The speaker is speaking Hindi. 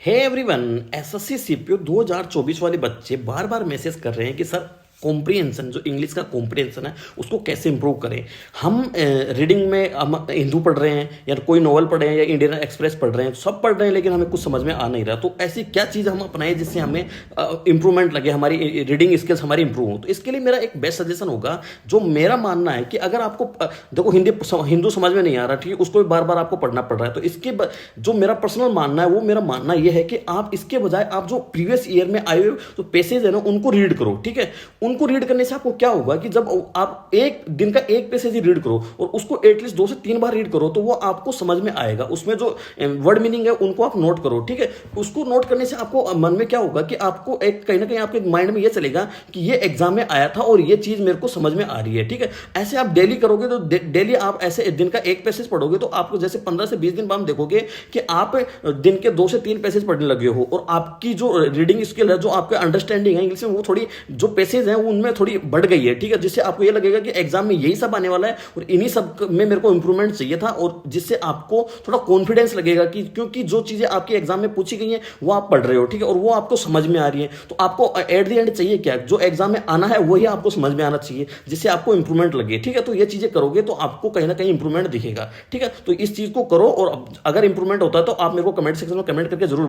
हे एवरीवन, एसएससी सीपीयू 2024 वाले बच्चे बार बार मैसेज कर रहे हैं कि सर कॉम्प्रिहेंशन, जो इंग्लिश का कॉम्प्रिहेंशन है उसको कैसे इंप्रूव करें। हम रीडिंग में हम हिंदू पढ़ रहे हैं या कोई नॉवल पढ़ रहे हैं या इंडियन एक्सप्रेस पढ़ रहे हैं, सब पढ़ रहे हैं, लेकिन हमें कुछ समझ में आ नहीं रहा। तो ऐसी क्या चीज़ हम अपनाएं जिससे हमें इंप्रूवमेंट लगे, हमारी रीडिंग स्किल्स हमारी इंप्रूव हो। तो इसके लिए मेरा एक बेस्ट सजेशन होगा, जो मेरा मानना है कि अगर आपको देखो हिंदू समझ में नहीं आ रहा, ठीक है, उसको बार बार आपको पढ़ना पड़ रहा है, तो इसके जो मेरा पर्सनल मानना है, वो मेरा मानना यह है कि आप इसके बजाय आप जो प्रीवियस ईयर में आए हुए जो पेसेज है ना उनको रीड करो। ठीक है, उनको रीड करने से आपको क्या होगा कि जब आप एक दिन का एक पेज ही रीड करो और उसको एटलीस्ट 2 से 3 बार रीड करो, तो वो आपको समझ में आएगा। उसमें जो वर्ड मीनिंग है उनको आप नोट करो। ठीक है, उसको नोट करने से आपको मन में क्या होगा कि आपको एक कहीं ना कहीं आपके माइंड में ये चलेगा कि ये एग्जाम में आया था और ये चीज मेरे को समझ में आ रही है। ठीक है, ऐसे आप डेली करोगे तो डेली आप ऐसे दिन का एक पैसेज पढ़ोगे तो आपको जैसे 15 से 20 दिन बाद देखोगे कि आप दिन के 2 से 3 पैसेज पढ़ने लगे हो और आपकी जो रीडिंग स्किल है, जो आपका अंडरस्टैंडिंग है इंग्लिश में, वो थोड़ी जो पैसेज है उनमें थोड़ी बढ़ गई है। ठीक है, जिससे आपको ये लगेगा कि एग्जाम में यही सब आने वाला है और इन्हीं सब में मेरे को इंप्रूवमेंट चाहिए था, और जिससे आपको थोड़ा कॉन्फिडेंस लगेगा कि क्योंकि जो चीजें आपकी एग्जाम में पूछी गई हैं वो आप पढ़ रहे हो। ठीक है, और वो आपको समझ में आ रही है। तो आपको एट द एंड चाहिए क्या, जो एग्जाम में आना है वही आपको समझ में आना चाहिए, जिससे आपको इंप्रूवमेंट लगे। ठीक है, तो ये चीजें करोगे तो आपको कहीं ना कहीं इंप्रूवमेंट दिखेगा। ठीक है, तो इस चीज को करो, और अगर इंप्रूवमेंट होता है तो आप मेरे को कमेंट सेक्शन में कमेंट करके जरूर